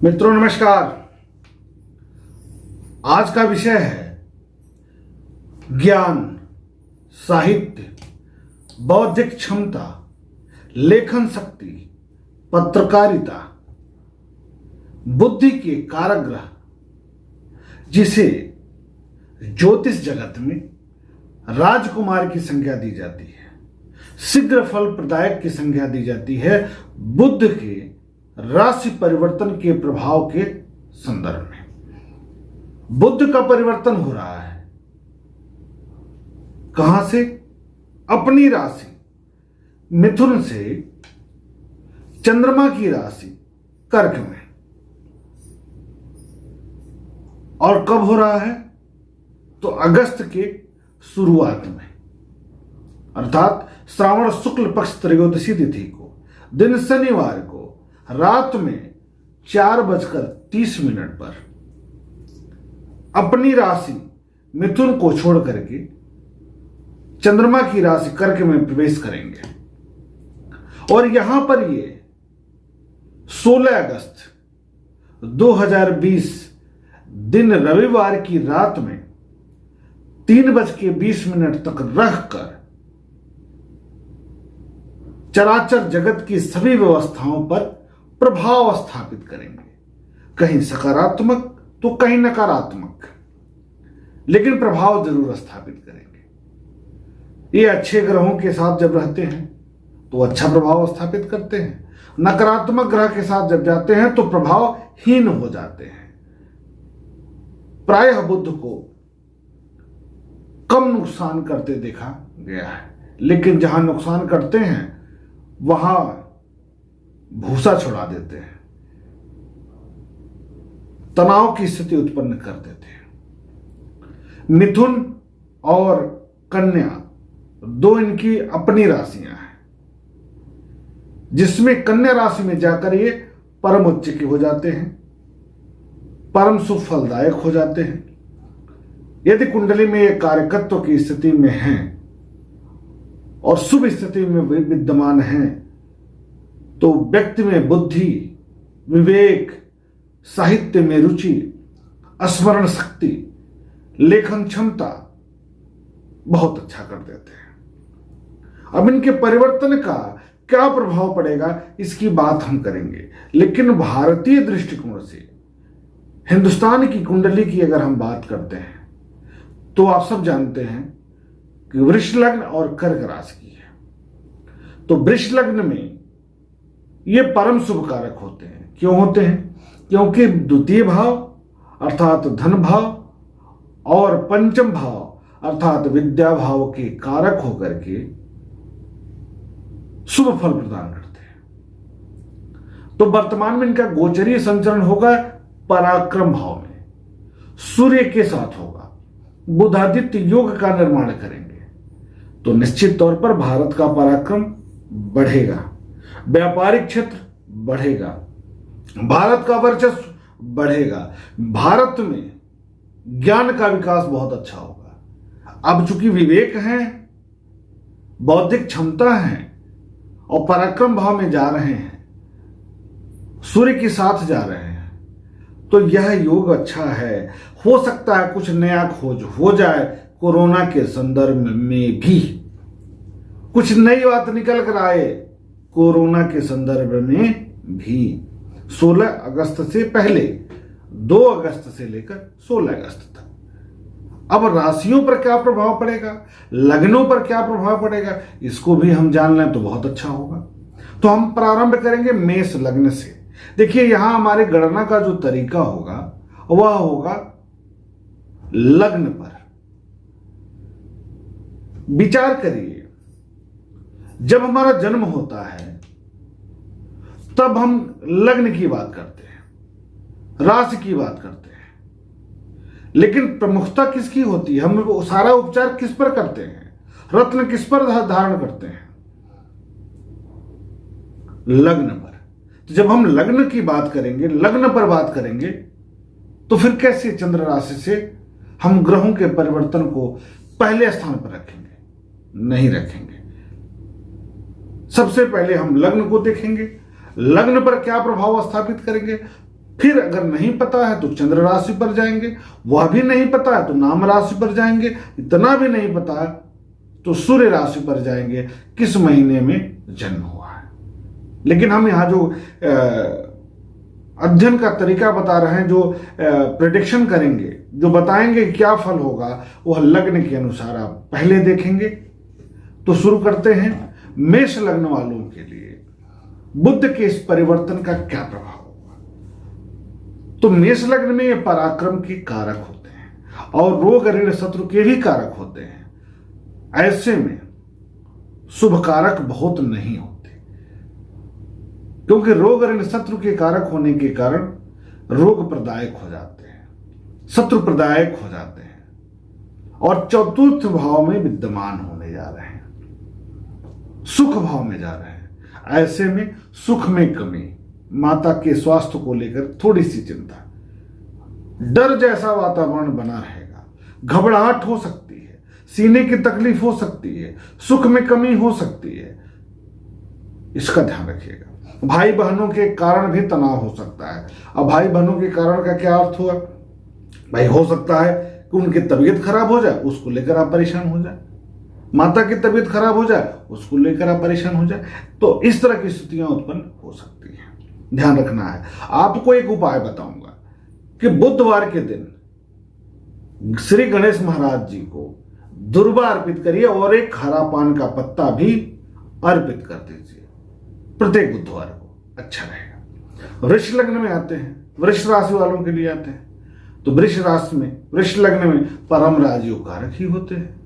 मित्रों नमस्कार। आज का विषय है ज्ञान, साहित्य, बौद्धिक क्षमता, लेखन शक्ति, पत्रकारिता, बुद्धि के कारक ग्रह, जिसे ज्योतिष जगत में राजकुमार की संज्ञा दी जाती है, शीघ्र फल प्रदायक की संज्ञा दी जाती है, बुध के राशि परिवर्तन के प्रभाव के संदर्भ में। बुध का परिवर्तन हो रहा है कहां से? अपनी राशि मिथुन से चंद्रमा की राशि कर्क में। और कब हो रहा है? तो अगस्त के शुरुआत में, अर्थात श्रावण शुक्ल पक्ष त्रयोदशी तिथि को, दिन शनिवार को रात में 4:30 पर अपनी राशि मिथुन को छोड़ करके चंद्रमा की राशि कर्क में प्रवेश करेंगे। और यहां पर ये 16 अगस्त 2020 दिन रविवार की रात में 3:20 तक रहकर चराचर जगत की सभी व्यवस्थाओं पर प्रभाव स्थापित करेंगे, कहीं सकारात्मक तो कहीं नकारात्मक, लेकिन प्रभाव जरूर स्थापित करेंगे। ये अच्छे ग्रहों के साथ जब रहते हैं तो अच्छा प्रभाव स्थापित करते हैं, नकारात्मक ग्रह के साथ जब जाते हैं तो प्रभावहीन हो जाते हैं। प्रायः बुध को कम नुकसान करते देखा गया है, लेकिन जहां नुकसान करते हैं वहां भूसा छुड़ा देते हैं, तनाव की स्थिति उत्पन्न कर देते हैं। मिथुन और कन्या दो इनकी अपनी राशियां हैं, जिसमें कन्या राशि में जाकर ये परम उच्च के हो जाते हैं, परम सुख फलदायक हो जाते हैं। यदि कुंडली में ये कार्यकत्व की स्थिति में हैं और शुभ स्थिति में विद्यमान हैं तो व्यक्ति में बुद्धि, विवेक, साहित्य में रुचि, स्मरण शक्ति, लेखन क्षमता बहुत अच्छा कर देते हैं। अब इनके परिवर्तन का क्या प्रभाव पड़ेगा इसकी बात हम करेंगे, लेकिन भारतीय दृष्टिकोण से हिंदुस्तान की कुंडली की अगर हम बात करते हैं तो आप सब जानते हैं कि वृष लग्न और कर्क राशि की है। तो वृष लग्न में ये परम शुभ कारक होते हैं। क्यों होते हैं? क्योंकि द्वितीय भाव अर्थात धन भाव और पंचम भाव अर्थात विद्या भाव के कारक होकर के शुभ फल प्रदान करते हैं। तो वर्तमान में इनका गोचरीय संचरण होगा पराक्रम भाव में, सूर्य के साथ होगा, बुधादित्य योग का निर्माण करेंगे। तो निश्चित तौर पर भारत का पराक्रम बढ़ेगा, व्यापारिक क्षेत्र बढ़ेगा, भारत का वर्चस्व बढ़ेगा, भारत में ज्ञान का विकास बहुत अच्छा होगा। अब चूंकि विवेक है, बौद्धिक क्षमता है और पराक्रम भाव में जा रहे हैं, सूर्य के साथ जा रहे हैं, तो यह योग अच्छा है। हो सकता है कुछ नया खोज हो जाए, कोरोना के संदर्भ में भी कुछ नई बात निकल कर आए, कोरोना के संदर्भ में भी 16 अगस्त से पहले 2 अगस्त से लेकर 16 अगस्त तक। अब राशियों पर क्या प्रभाव पड़ेगा, लग्नों पर क्या प्रभाव पड़ेगा, इसको भी हम जान लें तो बहुत अच्छा होगा। तो हम प्रारंभ करेंगे मेष लग्न से। देखिए यहां हमारे गणना का जो तरीका होगा वह होगा लग्न पर। विचार करिए, जब हमारा जन्म होता है तब हम लग्न की बात करते हैं, राशि की बात करते हैं, लेकिन प्रमुखता किसकी होती है? हम सारा उपचार किस पर करते हैं, रत्न किस पर धारण करते हैं? लग्न पर। तो जब हम लग्न की बात करेंगे, लग्न पर बात करेंगे, तो फिर कैसे चंद्र राशि से हम ग्रहों के परिवर्तन को पहले स्थान पर रखेंगे? नहीं रखेंगे। सबसे पहले हम लग्न को देखेंगे, लग्न पर क्या प्रभाव स्थापित करेंगे, फिर अगर नहीं पता है तो चंद्र राशि पर जाएंगे, वह भी नहीं पता है तो नाम राशि पर जाएंगे, इतना भी नहीं पता है तो सूर्य राशि पर जाएंगे किस महीने में जन्म हुआ है। लेकिन हम यहाँ जो अध्ययन का तरीका बता रहे हैं, जो प्रेडिक्शन करेंगे, जो बताएंगे क्या फल होगा, वह लग्न के अनुसार आप पहले देखेंगे। तो शुरू करते हैं। मेष लग्न वालों के लिए बुध के इस परिवर्तन का क्या प्रभाव होगा। तो मेष लग्न में ये पराक्रम के कारक होते हैं और रोग ऋण शत्रु के भी कारक होते हैं। ऐसे में शुभ कारक बहुत नहीं होते, क्योंकि रोग ऋण शत्रु के कारक होने के कारण रोग प्रदायक हो जाते हैं, शत्रु प्रदायक हो जाते हैं और चतुर्थ भाव में विद्यमान होने जा रहे हैं, सुख भाव में जा रहे हैं। ऐसे में सुख में कमी, माता के स्वास्थ्य को लेकर थोड़ी सी चिंता, डर जैसा वातावरण बना रहेगा, घबराहट हो सकती है, सीने की तकलीफ हो सकती है, सुख में कमी हो सकती है, इसका ध्यान रखिएगा। भाई बहनों के कारण भी तनाव हो सकता है। अब भाई बहनों के कारण का क्या अर्थ हुआ? भाई हो सकता है कि उनकी तबीयत खराब हो जाए, उसको लेकर आप परेशान हो जाए, माता की तबीयत खराब हो जाए, उसको लेकर आप परेशान हो जाए। तो इस तरह की स्थितियां उत्पन्न हो सकती हैं, ध्यान रखना है। आपको एक उपाय बताऊंगा कि बुधवार के दिन श्री गणेश महाराज जी को दुर्वा अर्पित करिए और एक हरा पान का पत्ता भी अर्पित कर दीजिए प्रत्येक बुधवार को, अच्छा रहेगा। वृष लग्न में आते हैं, वृष राशि वालों के लिए आते हैं। तो वृष राशि में, वृष लग्न में परम राजयोग कारक ही होते हैं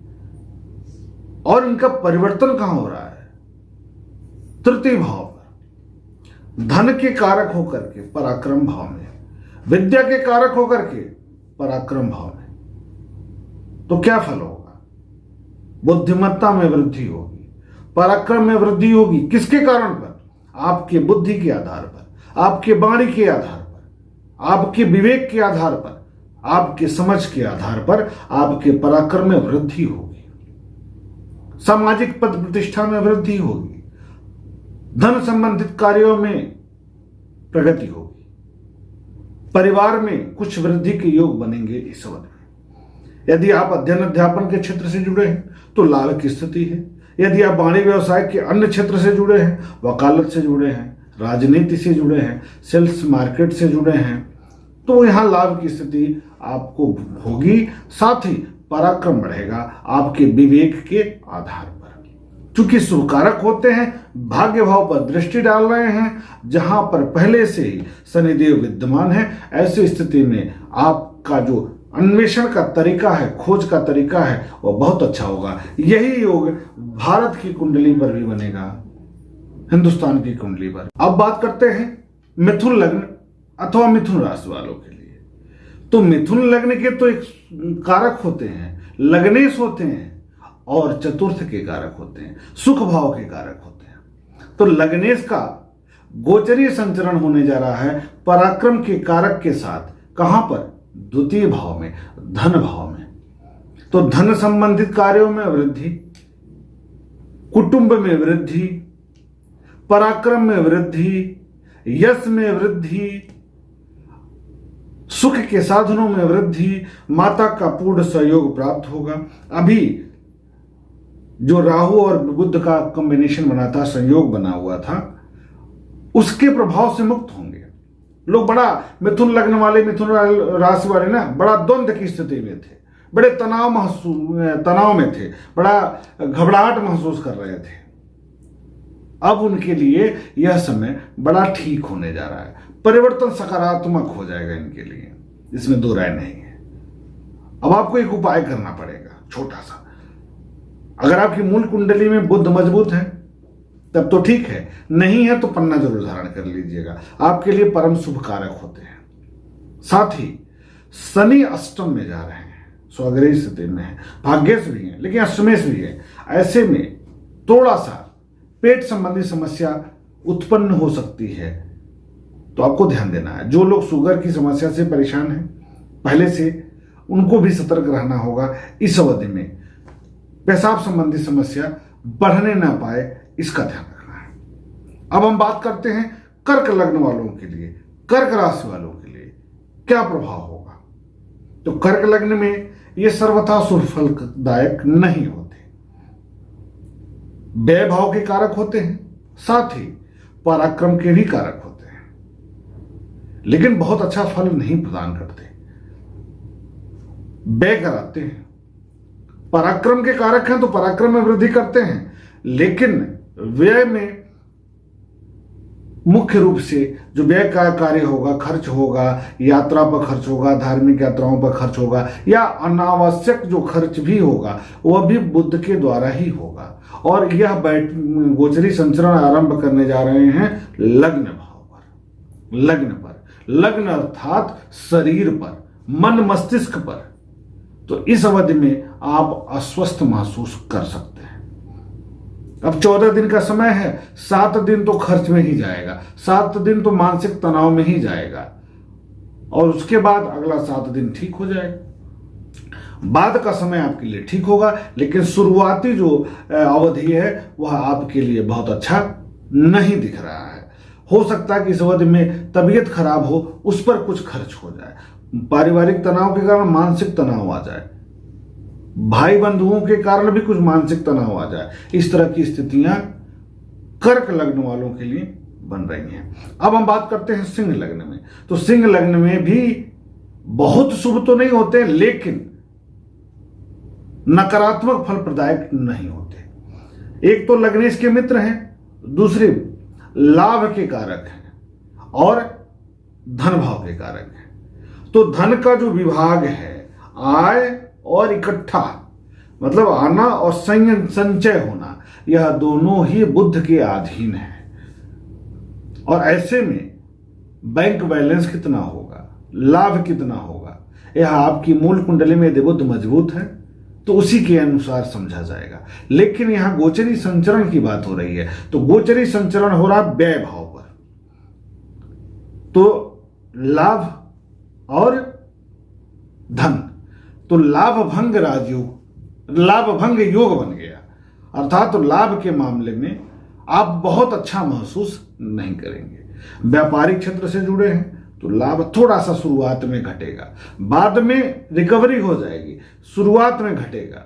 और इनका परिवर्तन कहां हो रहा है? तृतीय भाव पर, धन के कारक होकर के पराक्रम भाव में, विद्या के कारक होकर के पराक्रम भाव में। तो क्या फल होगा? बुद्धिमत्ता में वृद्धि होगी, पराक्रम में वृद्धि होगी। किसके कारण पर? आपके बुद्धि के आधार पर, आपके वाणी के आधार पर, आपके विवेक के आधार पर, आपके समझ के आधार पर आपके पराक्रम में वृद्धि होगी, सामाजिक पद प्रतिष्ठा में वृद्धि होगी, धन संबंधित कार्यों में प्रगति होगी, परिवार में कुछ वृद्धि के योग बनेंगे इस अवधि में। यदि आप अध्ययन अध्यापन के क्षेत्र से जुड़े हैं तो लाभ की स्थिति है। यदि आप वाणिज्य व्यवसाय के अन्य क्षेत्र से जुड़े हैं, वकालत से जुड़े हैं, राजनीति से जुड़े हैं, सेल्स मार्केट से जुड़े हैं, तो यहां लाभ की स्थिति आपको होगी। साथ ही पराक्रम बढ़ेगा आपके विवेक के आधार पर। चूंकि शुभ कारक होते हैं, भाग्य भाव पर दृष्टि डाल रहे हैं, जहां पर पहले से ही शनिदेव विद्यमान है, ऐसी स्थिति में आपका जो अन्वेषण का तरीका है, खोज का तरीका है, वह बहुत अच्छा होगा। यही योग भारत की कुंडली पर भी बनेगा, हिंदुस्तान की कुंडली पर। अब बात करते हैं मिथुन लग्न अथवा मिथुन राशि वालों के लिए। तो मिथुन लग्न के तो एक कारक होते हैं, लग्नेश होते हैं और चतुर्थ के कारक होते हैं, सुख भाव के कारक होते हैं। तो लग्नेश का गोचरीय संचरण होने जा रहा है पराक्रम के कारक के साथ। कहां पर? द्वितीय भाव में, धन भाव में। तो धन संबंधित कार्यों में वृद्धि, कुटुंब में वृद्धि, पराक्रम में वृद्धि, यश में वृद्धि, सुख के साधनों में वृद्धि, माता का पूर्ण सहयोग प्राप्त होगा। अभी जो राहु और बुध का कॉम्बिनेशन बना था, संयोग बना हुआ था, उसके प्रभाव से मुक्त होंगे लोग। बड़ा मिथुन लग्न वाले, मिथुन राशि वाले ना बड़ा द्वंद्व की स्थिति में थे, बड़े तनाव में थे, बड़ा घबराहट महसूस कर रहे थे। अब उनके लिए यह समय बड़ा ठीक होने जा रहा है, परिवर्तन सकारात्मक हो जाएगा इनके लिए, इसमें दो राय नहीं है। अब आपको एक उपाय करना पड़ेगा छोटा सा। अगर आपकी मूल कुंडली में बुध मजबूत है तब तो ठीक है, नहीं है तो पन्ना जरूर धारण कर लीजिएगा, आपके लिए परम शुभ कारक होते हैं। साथ ही शनि अष्टम में जा रहे हैं, स्वग्रही स्थिति में है, भाग्येश भी है लेकिन अष्टमेश भी है। ऐसे में थोड़ा सा पेट संबंधी समस्या उत्पन्न हो सकती है, तो आपको ध्यान देना है। जो लोग शुगर की समस्या से परेशान हैं पहले से, उनको भी सतर्क रहना होगा इस अवधि में। पेशाब संबंधी समस्या बढ़ने ना पाए, इसका ध्यान रखना है। अब हम बात करते हैं कर्क लग्न वालों के लिए कर्क राशि वालों के लिए क्या प्रभाव होगा? तो कर्क लग्न में ये सर्वथा शुभ फलदायक नहीं होते। व्यय भाव के कारक होते हैं, साथ ही पराक्रम के भी कारक होते हैं, लेकिन बहुत अच्छा फल नहीं प्रदान करते, व्यय कराते हैं। पराक्रम के कारक हैं तो पराक्रम में वृद्धि करते हैं, लेकिन व्यय में मुख्य रूप से जो व्यय का कार्य होगा, खर्च होगा, यात्रा पर खर्च होगा, धार्मिक यात्राओं पर खर्च होगा, या अनावश्यक जो खर्च भी होगा वह भी बुध के द्वारा ही होगा। और यह गोचरी संचरण आरंभ करने जा रहे हैं लग्न भाव पर, लग्न अर्थात शरीर पर, मन मस्तिष्क पर। तो इस अवधि में आप अस्वस्थ महसूस कर सकते हैं। अब 14 दिन का समय है, 7 दिन तो खर्च में ही जाएगा, 7 दिन तो मानसिक तनाव में ही जाएगा, और उसके बाद अगला 7 दिन ठीक हो जाएगा। बाद का समय आपके लिए ठीक होगा, लेकिन शुरुआती जो अवधि है वह आपके लिए बहुत अच्छा नहीं दिख रहा है। हो सकता है कि इस अवधि में तबीयत खराब हो, उस पर कुछ खर्च हो जाए, पारिवारिक तनाव के कारण मानसिक तनाव आ जाए, भाई बंधुओं के कारण भी कुछ मानसिक तनाव आ जाए। इस तरह की स्थितियां कर्क लग्न वालों के लिए बन रही हैं। अब हम बात करते हैं सिंह लग्न में। तो सिंह लग्न में भी बहुत शुभ तो नहीं होते, लेकिन नकारात्मक फल प्रदायक नहीं होते। एक तो लग्नेश के मित्र हैं, दूसरे लाभ के कारक हैं और धन भाव के कारक हैं। तो धन का जो विभाग है, आय और इकट्ठा, मतलब आना और संचय होना, यह दोनों ही बुध के अधीन है। और ऐसे में बैंक बैलेंस कितना होगा, लाभ कितना होगा, यह आपकी मूल कुंडली में यदि बुध मजबूत है तो उसी के अनुसार समझा जाएगा। लेकिन यहां गोचरी संचरण की बात हो रही है, तो गोचरी संचरण हो रहा व्यय भाव पर, तो लाभ और धन, तो लाभ भंग राजयोग, लाभ भंग योग बन गया। अर्थात तो लाभ के मामले में आप बहुत अच्छा महसूस नहीं करेंगे। व्यापारिक क्षेत्र से जुड़े हैं तो लाभ थोड़ा सा शुरुआत में घटेगा, बाद में रिकवरी हो जाएगी, शुरुआत में घटेगा।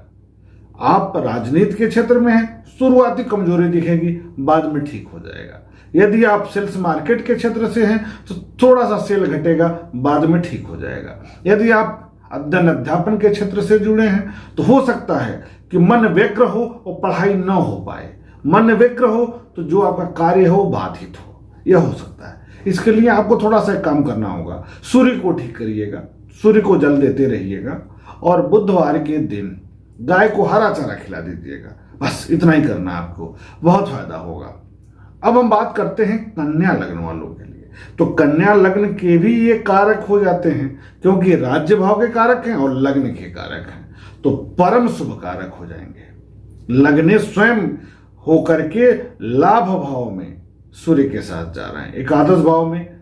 आप राजनीति के क्षेत्र में हैं, शुरुआती कमजोरी दिखेगी, बाद में ठीक हो जाएगा। यदि आप सेल्स मार्केट के क्षेत्र से हैं तो थोड़ा सा सेल घटेगा, बाद में ठीक हो जाएगा। यदि आप अध्ययन अध्यापन के क्षेत्र से जुड़े हैं तो हो सकता है कि मन व्यग्र हो और पढ़ाई न हो पाए, मन व्यग्र हो तो जो आपका कार्य हो बाधित हो, यह हो सकता है। इसके लिए आपको थोड़ा सा काम करना होगा, सूर्य को ठीक करिएगा, सूर्य को जल देते रहिएगा, और बुधवार के दिन गाय को हरा चारा खिला दीजिएगा। बस इतना ही करना आपको, बहुत फायदा होगा। अब हम बात करते हैं कन्या लग्न वालों के लिए। तो कन्या लग्न के भी ये कारक हो जाते हैं, क्योंकि राज्य भाव के कारक हैं और लग्न के कारक हैं, तो परम शुभ कारक हो जाएंगे। लग्ने स्वयं होकर के लाभ भाव में सूर्य के साथ जा रहे हैं, एकादश भाव में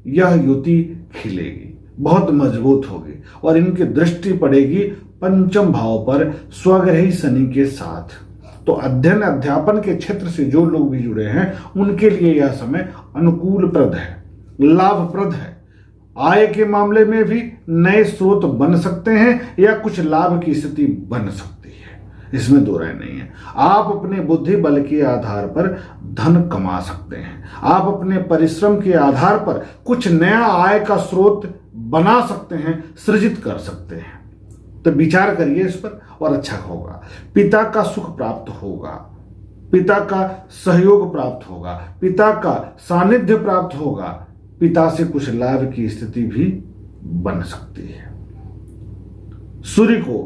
यह युति खिलेगी, बहुत मजबूत होगी, और इनकी दृष्टि पड़ेगी पंचम भाव पर स्वग्रही शनि के साथ। तो अध्ययन अध्यापन के क्षेत्र से जो लोग भी जुड़े हैं उनके लिए यह समय अनुकूलप्रद है, लाभप्रद है। आय के मामले में भी नए स्रोत बन सकते हैं या कुछ लाभ की स्थिति बन सकती है, इसमें दो राय नहीं है। आप अपने बुद्धि बल के आधार पर धन कमा सकते हैं, आप अपने परिश्रम के आधार पर कुछ नया आय का स्रोत बना सकते हैं, सृजित कर सकते हैं। तो विचार करिए इस पर और अच्छा होगा। पिता का सुख प्राप्त होगा, पिता का सहयोग प्राप्त होगा, पिता का सानिध्य प्राप्त होगा, पिता से कुछ लाभ की स्थिति भी बन सकती है। सूर्य को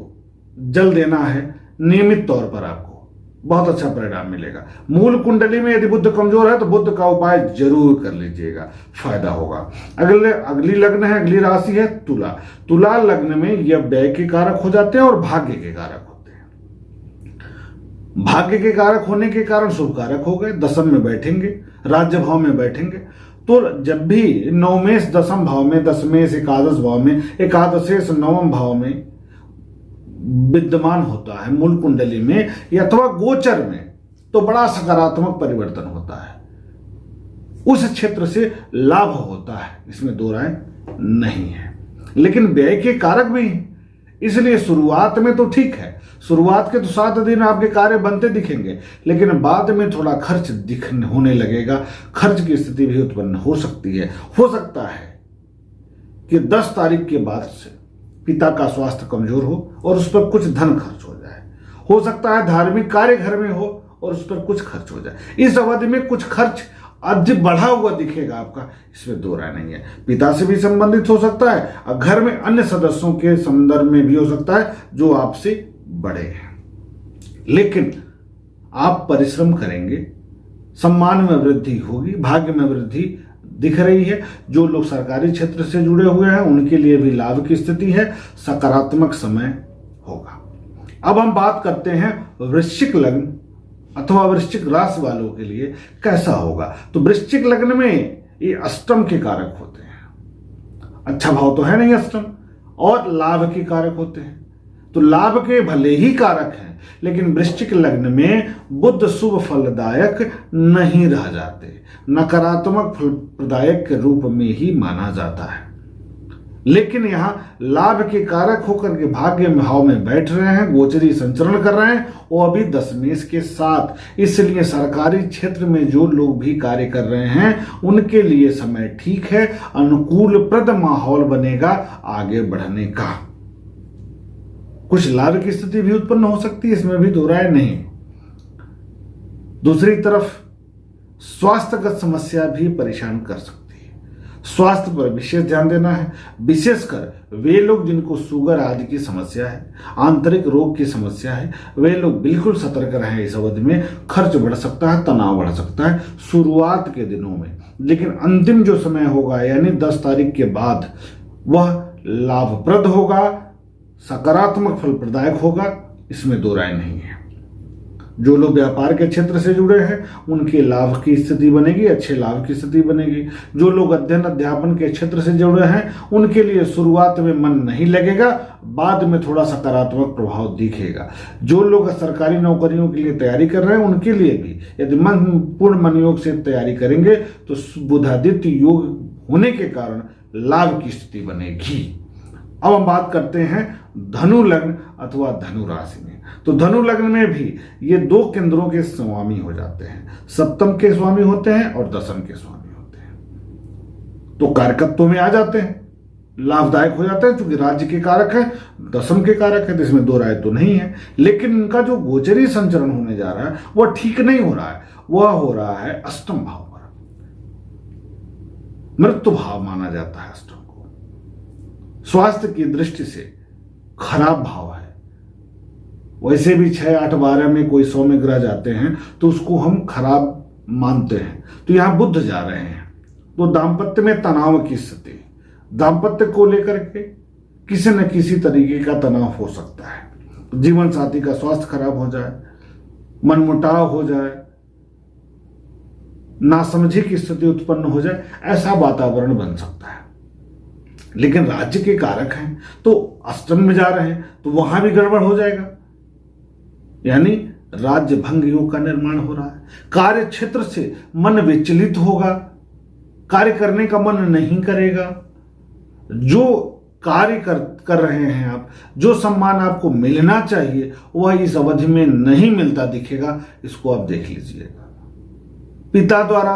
जल देना है नियमित तौर पर, आपको बहुत अच्छा परिणाम मिलेगा। मूल कुंडली में यदि बुध कमजोर है तो बुध का उपाय जरूर कर लीजिएगा, फायदा होगा। अगली लग्न है, अगली राशि है तुला। तुला लग्न में यह व्यय के कारक हो जाते हैं और भाग्य के कारक होते हैं। भाग्य के कारक होने के कारण शुभ कारक हो गए, दशम में बैठेंगे, राज्य भाव में बैठेंगे। तो जब भी नवमेश दशम भाव में, दशमेश एकादश भाव में, एकादशेश नवम भाव में विद्यमान होता है मूल कुंडली में या अथवा गोचर में, तो बड़ा सकारात्मक परिवर्तन होता है। उस क्षेत्र से लाभ होता है, इसमें दो राय नहीं है। लेकिन व्यय के कारक भी हैं, इसलिए शुरुआत में तो ठीक है, शुरुआत के तो 7 दिन आपके कार्य बनते दिखेंगे, लेकिन बाद में थोड़ा खर्च होने लगेगा, खर्च की स्थिति भी उत्पन्न हो सकती है। हो सकता है कि 10 तारीख के बाद से पिता का स्वास्थ्य कमजोर हो और उस पर कुछ धन खर्च हो जाए। हो सकता है धार्मिक कार्य घर में हो और उस पर कुछ खर्च हो जाए। इस अवधि में कुछ खर्च अधिक बढ़ा हुआ दिखेगा आपका, इसमें दो राय नहीं है। पिता से भी संबंधित हो सकता है और घर में अन्य सदस्यों के संदर्भ में भी हो सकता है जो आपसे बड़े हैं। लेकिन आप परिश्रम करेंगे, सम्मान में वृद्धि होगी, भाग्य में वृद्धि दिख रही है। जो लोग सरकारी क्षेत्र से जुड़े हुए हैं उनके लिए भी लाभ की स्थिति है, सकारात्मक समय होगा। अब हम बात करते हैं वृश्चिक लग्न अथवा वृश्चिक राशि वालों के लिए कैसा होगा। तो वृश्चिक लग्न में ये अष्टम के कारक होते हैं, अच्छा भाव तो है नहीं अष्टम, और लाभ के कारक होते हैं। तो लाभ के भले ही कारक हैं, लेकिन वृश्चिक लग्न में बुध शुभ फलदायक नहीं रह जाते, नकारात्मक फल प्रदायक के रूप में ही माना जाता है। लेकिन यहां लाभ के कारक होकर के भाग्य भाव में बैठ रहे हैं, गोचरी संचरण कर रहे हैं, वो अभी दशमेश के साथ। इसलिए सरकारी क्षेत्र में जो लोग भी कार्य कर रहे हैं उनके लिए समय ठीक है, अनुकूलप्रद माहौल बनेगा आगे बढ़ने का। कुछ लाभ की स्थिति भी उत्पन्न हो सकती है, इसमें भी दो राय नहीं। दूसरी तरफ स्वास्थ्यगत समस्या भी परेशान कर सकती है। स्वास्थ्य पर विशेष ध्यान देना है, विशेषकर वे लोग जिनको शुगर आदि की समस्या है, आंतरिक रोग की समस्या है, वे लोग बिल्कुल सतर्क रहें। इस अवधि में खर्च बढ़ सकता है, तनाव बढ़ सकता है शुरुआत के दिनों में, लेकिन अंतिम जो समय होगा यानी 10 तारीख के बाद वह लाभप्रद होगा, सकारात्मक फल प्रदायक होगा, इसमें दो राय नहीं है। जो लोग व्यापार के क्षेत्र से जुड़े हैं उनके लाभ की स्थिति बनेगी, अच्छे लाभ की स्थिति बनेगी। जो लोग अध्ययन अध्यापन के क्षेत्र से जुड़े हैं उनके लिए शुरुआत में मन नहीं लगेगा, बाद में थोड़ा सकारात्मक प्रभाव दिखेगा। जो लोग सरकारी नौकरियों के लिए तैयारी कर रहे हैं उनके लिए भी यदि पूर्ण मनयोग से तैयारी करेंगे तो बुधादित्य योग होने के कारण लाभ की स्थिति बनेगी। अब हम बात करते हैं धनु लग्न अथवा धनु राशि में। तो धनु लग्न में भी ये 2 केंद्रों के स्वामी हो जाते हैं, सप्तम के स्वामी होते हैं और दशम के स्वामी होते हैं। तो कारकत्व में आ जाते हैं, लाभदायक हो जाते हैं, क्योंकि राज्य के कारक है, दशम के कारक है, तो इसमें दो राय तो नहीं है। लेकिन इनका जो गोचरी संचरण होने जा रहा है वह ठीक नहीं हो रहा है, वह हो रहा है अष्टम भाव पर। मृत्यु भाव माना जाता है अष्टम को, स्वास्थ्य की दृष्टि से खराब भाव है। वैसे भी 6, 8, 12 में कोई 100 में ग्रह जाते हैं तो उसको हम खराब मानते हैं। तो यहां बुध जा रहे हैं तो दाम्पत्य में तनाव की स्थिति, दाम्पत्य को लेकर के किसी न किसी तरीके का तनाव हो सकता है। जीवन साथी का स्वास्थ्य खराब हो जाए, मनमुटाव हो जाए, नासमझी की स्थिति उत्पन्न हो जाए, ऐसा वातावरण बन सकता है। लेकिन राज्य के कारक हैं तो अष्टम में जा रहे हैं तो वहां भी गड़बड़ हो जाएगा, यानी राज्य भंग योग का निर्माण हो रहा है। कार्य क्षेत्र से मन विचलित होगा, कार्य करने का मन नहीं करेगा। जो कार्य कर रहे हैं आप, जो सम्मान आपको मिलना चाहिए वह इस अवधि में नहीं मिलता दिखेगा, इसको आप देख लीजिएगा। पिता द्वारा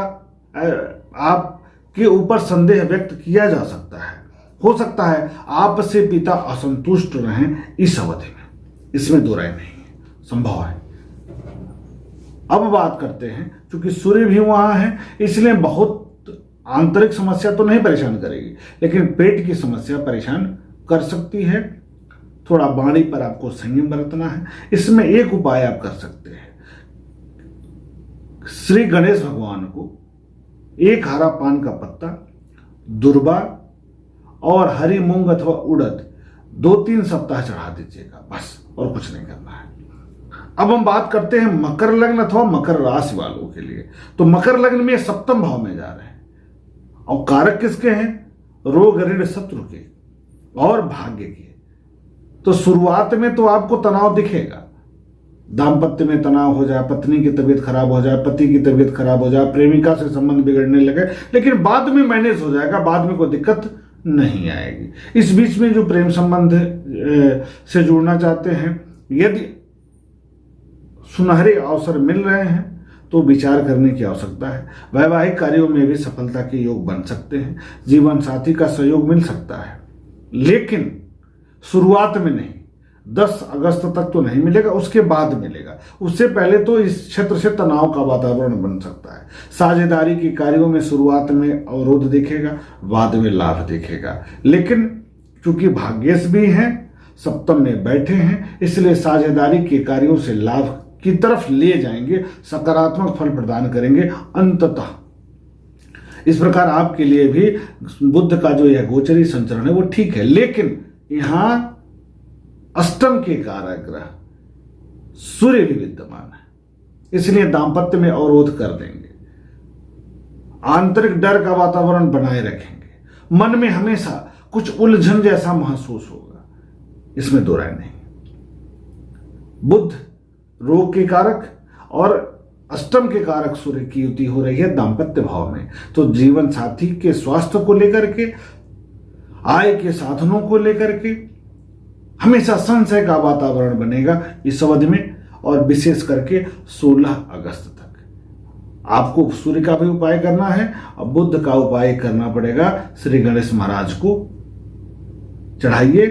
आपके ऊपर संदेह व्यक्त किया जा सकता है, हो सकता है आपसे पिता असंतुष्ट रहें इस अवधि में, इसमें दो राय नहीं है, संभव है। अब बात करते हैं, क्योंकि सूर्य भी वहां है इसलिए बहुत आंतरिक समस्या तो नहीं परेशान करेगी, लेकिन पेट की समस्या परेशान कर सकती है। थोड़ा वाणी पर आपको संयम बरतना है। इसमें एक उपाय आप कर सकते हैं, श्री गणेश भगवान को एक हरा पान का पत्ता, दुर्बा और हरी मूंग अथवा उड़द 2-3 सप्ताह चढ़ा दीजिएगा, बस, और कुछ नहीं करना है। अब हम बात करते हैं मकर लग्न अथवा मकर राशि वालों के लिए। तो मकर लग्न में सप्तम भाव में जा रहे हैं और कारक किसके हैं? रोग, ऋण, शत्रु के और भाग्य के। तो शुरुआत में तो आपको तनाव दिखेगा, दाम्पत्य में तनाव हो जाए, पत्नी की तबीयत खराब हो जाए, पति की तबीयत खराब हो जाए, प्रेमिका से संबंध बिगड़ने लगे, लेकिन बाद में मैनेज हो जाएगा, बाद में कोई दिक्कत नहीं आएगी। इस बीच में जो प्रेम संबंध से जुड़ना चाहते हैं, यदि सुनहरे अवसर मिल रहे हैं तो विचार करने की आवश्यकता है। वैवाहिक कार्यों में भी सफलता के योग बन सकते हैं, जीवन साथी का सहयोग मिल सकता है, लेकिन शुरुआत में नहीं। 10 अगस्त तक तो नहीं मिलेगा, उसके बाद मिलेगा। उससे पहले तो इस क्षेत्र से तनाव का वातावरण बन सकता है। साझेदारी के कार्यों में शुरुआत में अवरोध दिखेगा, बाद में लाभ दिखेगा, लेकिन चूंकि भाग्येश भी हैं, सप्तम में बैठे हैं, इसलिए साझेदारी के कार्यों से लाभ की तरफ ले जाएंगे, सकारात्मक फल प्रदान करेंगे अंततः। इस प्रकार आपके लिए भी बुध का जो यह गोचरी संचरण है वो ठीक है, लेकिन यहां अष्टम के कारक ग्रह सूर्य भी विद्यमान है, इसलिए दांपत्य में अवरोध कर देंगे, आंतरिक डर का वातावरण बनाए रखेंगे, मन में हमेशा कुछ उलझन जैसा महसूस होगा, इसमें दो राय नहीं। बुध रोग के कारक और अष्टम के कारक सूर्य की युति हो रही है दांपत्य भाव में, तो जीवन साथी के स्वास्थ्य को लेकर के, आय के साधनों को लेकर के हमेशा संशय का वातावरण बनेगा इस अवधि में, और विशेष करके 16 अगस्त तक आपको सूर्य का भी उपाय करना है और बुध का उपाय करना पड़ेगा। श्री गणेश महाराज को चढ़ाइए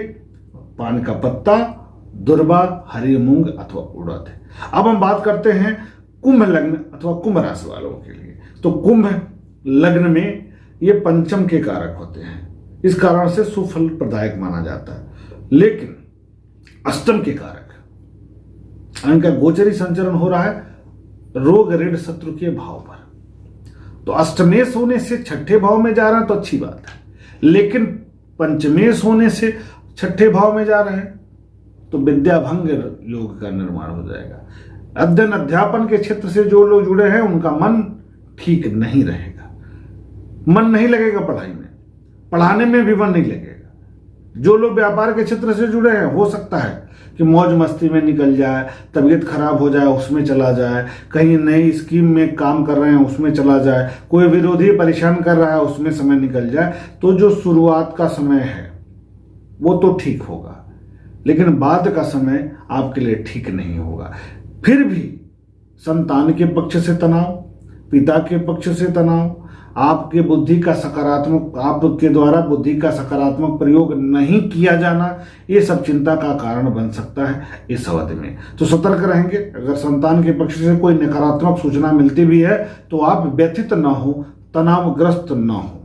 पान का पत्ता, दुर्वा, हरी मूंग अथवा उड़द। अब हम बात करते हैं कुंभ लग्न अथवा कुंभ राशि वालों के लिए। तो कुंभ लग्न में ये पंचम के कारक होते हैं, इस कारण से सुफल प्रदायक माना जाता है, लेकिन अष्टम के कारक इनका गोचरी संचरण हो रहा है रोग ऋण शत्रु के भाव पर। तो अष्टमेश होने से छठे भाव में जा रहा है तो अच्छी बात है, लेकिन पंचमेश होने से छठे भाव में जा रहे हैं तो विद्या भंग योग का निर्माण हो जाएगा। अध्ययन अध्यापन के क्षेत्र से जो लोग जुड़े हैं उनका मन ठीक नहीं रहेगा, मन नहीं लगेगा पढ़ाई में, पढ़ाने में भी मन नहीं लगेगा। जो लोग व्यापार के क्षेत्र से जुड़े हैं, हो सकता है कि मौज मस्ती में निकल जाए, तबीयत खराब हो जाए उसमें चला जाए, कहीं नई स्कीम में काम कर रहे हैं उसमें चला जाए, कोई विरोधी परेशान कर रहा है उसमें समय निकल जाए। तो जो शुरुआत का समय है वो तो ठीक होगा, लेकिन बाद का समय आपके लिए ठीक नहीं होगा। फिर भी संतान के पक्ष से तनाव, पिता के पक्ष से तनाव, आपके बुद्धि का सकारात्मक, आपके द्वारा बुद्धि का सकारात्मक प्रयोग नहीं किया जाना, ये सब चिंता का कारण बन सकता है इस अवधि में। तो सतर्क रहेंगे। अगर संतान के पक्ष से कोई नकारात्मक सूचना मिलती भी है तो आप व्यथित ना हो, तनावग्रस्त ना हो।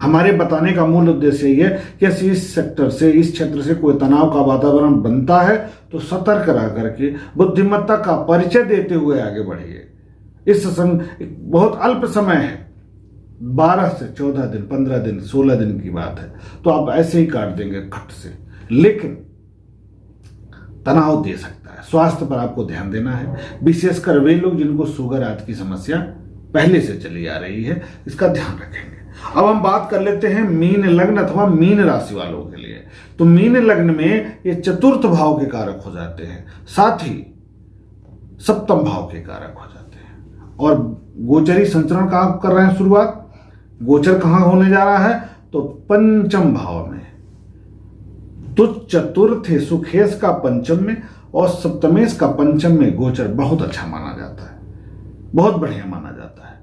हमारे बताने का मूल उद्देश्य ये कि इस सेक्टर से, इस क्षेत्र से कोई तनाव का वातावरण बनता है तो सतर्क रह करके बुद्धिमत्ता का परिचय देते हुए आगे बढ़िए। इस बहुत अल्प समय है, 12 से 14 दिन, 15 दिन, 16 दिन की बात है, तो आप ऐसे ही काट देंगे खट से, लेकिन तनाव दे सकता है। स्वास्थ्य पर आपको ध्यान देना है, विशेषकर वे लोग जिनको शुगर आदि की समस्या पहले से चली आ रही है, इसका ध्यान रखेंगे। अब हम बात कर लेते हैं मीन लग्न अथवा मीन राशि वालों के लिए। तो मीन लग्न में ये चतुर्थ भाव के कारक हो जाते हैं, साथ ही सप्तम भाव के कारक हो जाते हैं, और गोचरी संचरण कहां कर रहे हैं शुरुआत, गोचर कहां होने जा रहा है तो पंचम भाव में। तो चतुर्थ सुखेश का पंचम में और सप्तमेश का पंचम में गोचर बहुत अच्छा माना जाता है, बहुत बढ़िया माना जाता है।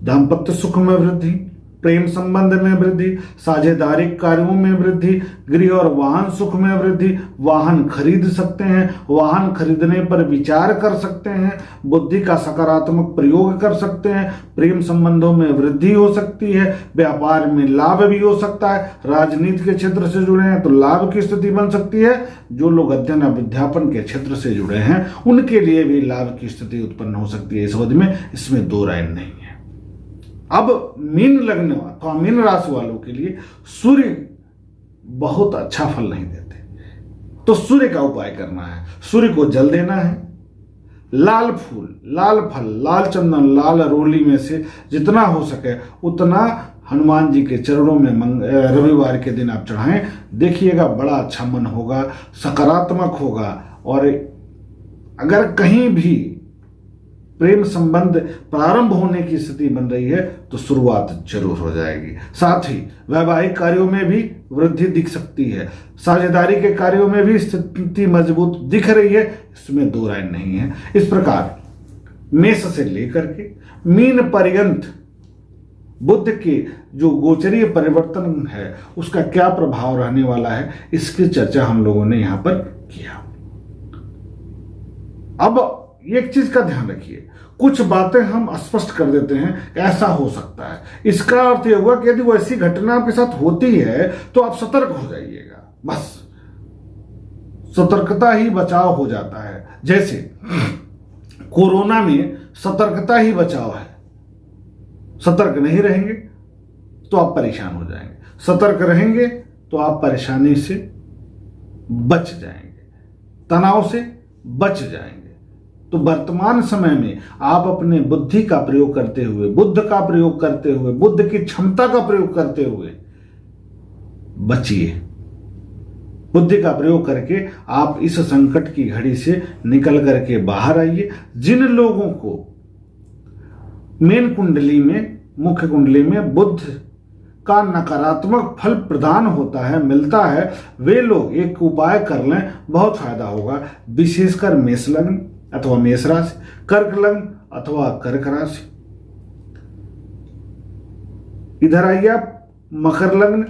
दाम्पत्य सुख में वृद्धि, प्रेम संबंध में वृद्धि, साझेदारिक कार्यों में वृद्धि, गृह और वाहन सुख में वृद्धि, वाहन खरीद सकते हैं, वाहन खरीदने पर विचार कर सकते हैं, बुद्धि का सकारात्मक प्रयोग कर सकते हैं, प्रेम संबंधों में वृद्धि हो सकती है, व्यापार में लाभ भी हो सकता है, राजनीति के क्षेत्र से जुड़े हैं तो लाभ की स्थिति बन सकती है, जो लोग अध्ययन अध्यापन के क्षेत्र से जुड़े हैं उनके लिए भी लाभ की स्थिति उत्पन्न हो सकती है इस अवधि में, इसमें दो राय नहीं है। अब मीन लग्न अथवा मीन राशि वालों के लिए सूर्य बहुत अच्छा फल नहीं देते, तो सूर्य का उपाय करना है। सूर्य को जल देना है, लाल फूल, लाल फल, लाल चंदन, लाल रोली में से जितना हो सके उतना हनुमान जी के चरणों में रविवार के दिन आप चढ़ाएं। देखिएगा बड़ा अच्छा मन होगा, सकारात्मक होगा और अगर कहीं भी प्रेम संबंध प्रारंभ होने की स्थिति बन रही है तो शुरुआत जरूर हो जाएगी। साथ ही वैवाहिक कार्यों में भी वृद्धि दिख सकती है। साझेदारी के कार्यों में भी स्थिति मजबूत दिख रही है, इसमें दो राय नहीं है। इस प्रकार मेष से लेकर के मीन पर्यंत बुध के जो गोचरीय परिवर्तन है उसका क्या प्रभाव रहने वाला है, इसकी चर्चा हम लोगों ने यहां पर किया। अब एक चीज का ध्यान रखिए, कुछ बातें हम स्पष्ट कर देते हैं, ऐसा हो सकता है। इसका अर्थ यह हुआ कि यदि वो ऐसी घटना आपके साथ होती है तो आप सतर्क हो जाइएगा। बस सतर्कता ही बचाव हो जाता है। जैसे कोरोना में सतर्कता ही बचाव है। सतर्क नहीं रहेंगे तो आप परेशान हो जाएंगे, सतर्क रहेंगे तो आप परेशानी से बच जाएंगे, तनाव से बच जाएंगे। तो वर्तमान समय में आप अपने बुद्धि का प्रयोग करते हुए, बुद्ध का प्रयोग करते हुए, बुद्ध की क्षमता का प्रयोग करते हुए बचिए। बुद्धि का प्रयोग करके आप इस संकट की घड़ी से निकल करके बाहर आइए। जिन लोगों को मेन कुंडली में, मुख्य कुंडली में बुध का नकारात्मक फल प्रदान होता है, मिलता है, वे लोग एक उपाय कर लें, बहुत फायदा होगा। विशेषकर मेष लग्न अथवा मेष राशि, कर्क लग्न अथवा कर्क राशि, इधर आइए आप मकर लग्न,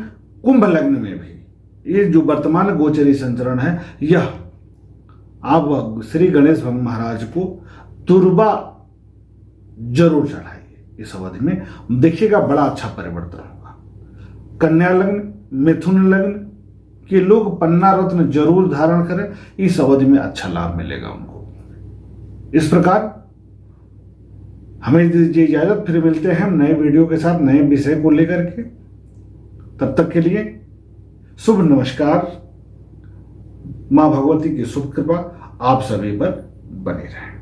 कुंभ लग्न में भी ये जो वर्तमान गोचरी संचरण है, यह आप श्री गणेश भगवान महाराज को तुरबा जरूर चढ़ाइए। इस अवधि में देखिएगा बड़ा अच्छा परिवर्तन होगा। कन्या लग्न, मिथुन लग्न के लोग पन्ना रत्न जरूर धारण करें, इस अवधि में अच्छा लाभ मिलेगा उनको। इस प्रकार हमें दीजिए इजाजत, फिर मिलते हैं हम नए वीडियो के साथ, नए विषय को लेकर के। तब तक के लिए शुभ नमस्कार। मां भगवती की शुभ कृपा आप सभी पर बनी रहे।